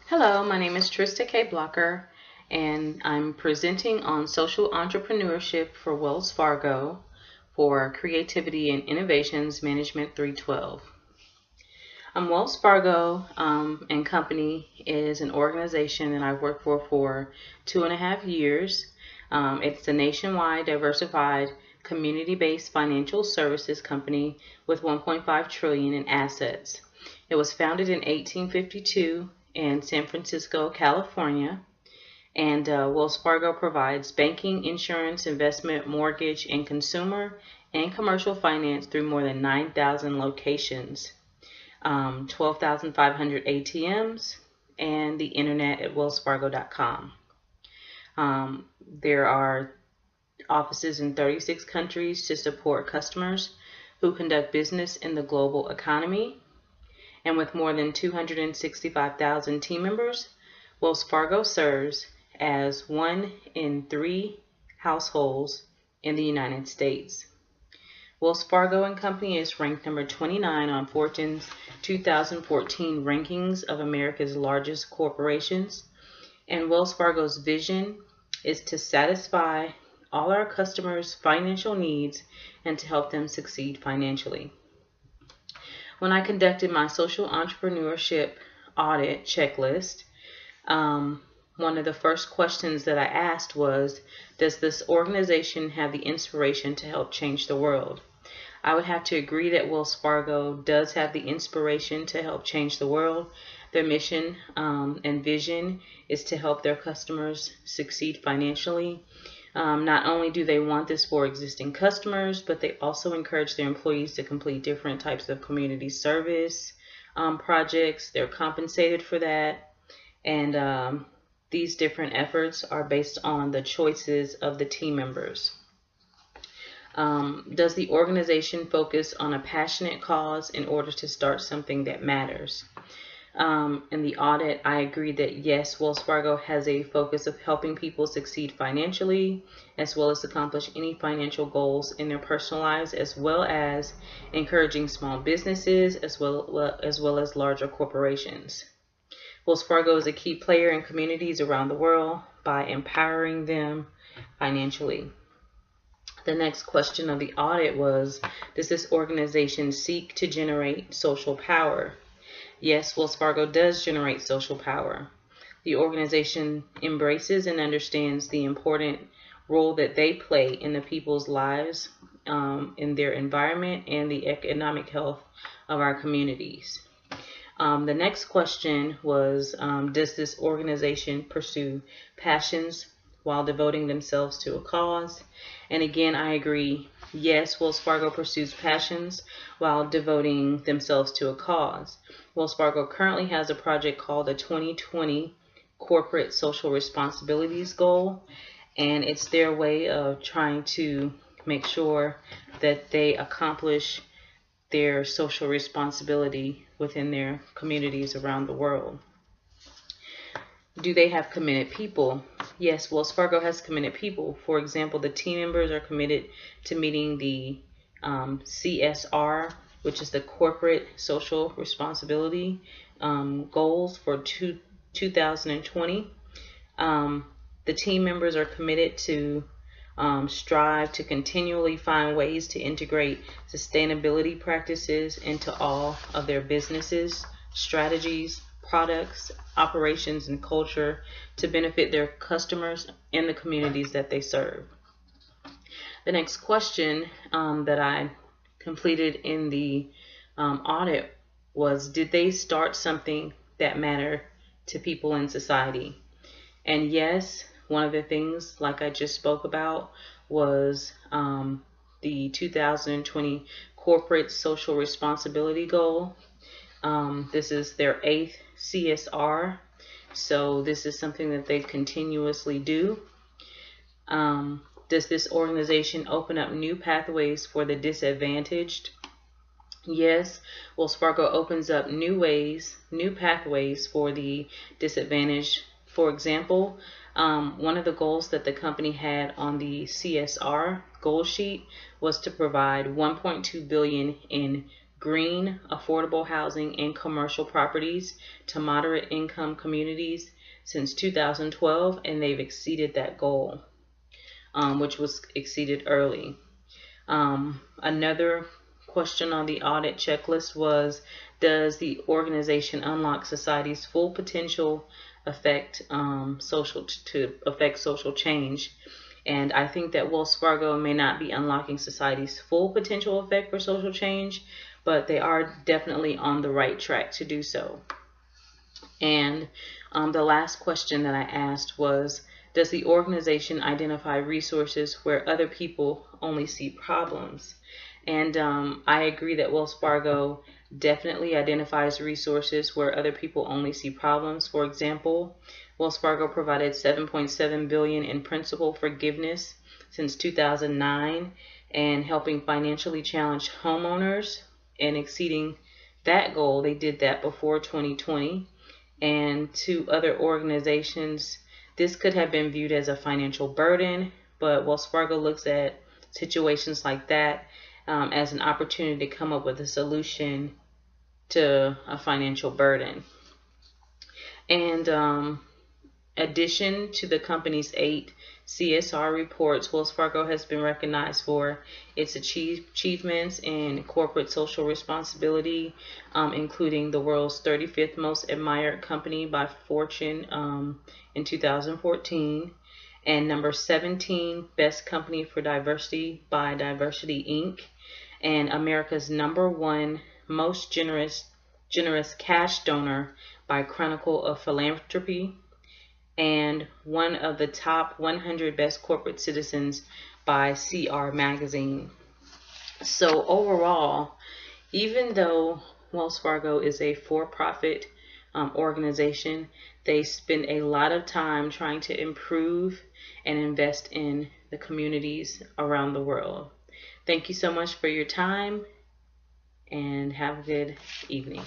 Hello, my name is Trista K and I'm presenting on social entrepreneurship for Wells Fargo for Creativity and Innovations Management 312. Wells Fargo and Company is an organization that I've worked for 2.5 years. It's a nationwide diversified community-based financial services company with 1.5 trillion in assets. It was founded in 1852 in San Francisco, California, and Wells Fargo provides banking, insurance, investment, mortgage, and consumer and commercial finance through more than 9,000 locations, 12,500 ATMs, and the internet at wellsfargo.com. There are offices in 36 countries to support customers who conduct business in the global economy. And with more than 265,000 team members, Wells Fargo serves as 1 in 3 households in the United States. Wells Fargo and Company is ranked number 29 on Fortune's 2014 rankings of America's largest corporations. And Wells Fargo's vision is to satisfy all our customers' financial needs and to help them succeed financially. When I conducted my social entrepreneurship audit checklist, one of the first questions that I asked was, does this organization have the inspiration to help change the world? I would have to agree that Wells Fargo does have the inspiration to help change the world. Their mission and vision is to help their customers succeed financially. Not only do they want this for existing customers, but they also encourage their employees to complete different types of community service projects. They're compensated for that, and these different efforts are based on the choices of the team members. Does the organization focus on a passionate cause in order to start something that matters? In the audit, I agree that yes, Wells Fargo has a focus of helping people succeed financially, as well as accomplish any financial goals in their personal lives, as well as encouraging small businesses, as well as larger corporations. Wells Fargo is a key player in communities around the world by empowering them financially. The next question of the audit was, does this organization seek to generate social power? Yes, Wells Fargo does generate social power. The organization embraces and understands the important role that they play in the people's lives, in their environment, and the economic health of our communities. The next question was, does this organization pursue passions while devoting themselves to a cause? And again, I agree. Yes, Wells Fargo pursues passions while devoting themselves to a cause. Wells Fargo currently has a project called the 2020 Corporate Social Responsibilities Goal, and it's their way of trying to make sure that they accomplish their social responsibility within their communities around the world. Do they have committed people? Yes, Wells Fargo has committed people. For example, the team members are committed to meeting the CSR, which is the Corporate Social Responsibility goals for 2020. The team members are committed to strive to continually find ways to integrate sustainability practices into all of their businesses, strategies, products, operations, and culture to benefit their customers and the communities that they serve. The next question that I completed in the audit was, did they start something that mattered to people in society? And yes, one of the things, like I just spoke about, was the 2020 Corporate Social Responsibility Goal. This is their 8th CSR, so this is something that they continuously do. Does this organization open up new pathways for the disadvantaged? Yes, Wells Fargo opens up new pathways for the disadvantaged. For example, one of the goals that the company had on the CSR goal sheet was to provide $1.2 billion in green, affordable housing and commercial properties to moderate income communities since 2012, and they've exceeded that goal, which was exceeded early. Another question on the audit checklist was, does the organization unlock society's full potential affect social change? And I think that Wells Fargo may not be unlocking society's full potential effect for social change, but they are definitely on the right track to do so. And the last question that I asked was, does the organization identify resources where other people only see problems? And I agree that Wells Fargo definitely identifies resources where other people only see problems. For example, Wells Fargo provided $7.7 billion in principal forgiveness since 2009 and helping financially challenged homeowners and exceeding that goal. They did that before 2020. And to other organizations, this could have been viewed as a financial burden, but Wells Fargo looks at situations like that as an opportunity to come up with a solution to a financial burden. And addition to the company's 8 CSR reports, Wells Fargo has been recognized for its achievements in corporate social responsibility, including the world's 35th most admired company by Fortune in 2014, and number 17 best company for diversity by Diversity Inc., and America's #1 most generous cash donor by Chronicle of Philanthropy, and one of the top 100 best corporate citizens by CR Magazine. So overall, even though Wells Fargo is a for-profit organization, they spend a lot of time trying to improve and invest in the communities around the world. Thank you so much for your time, and have a good evening.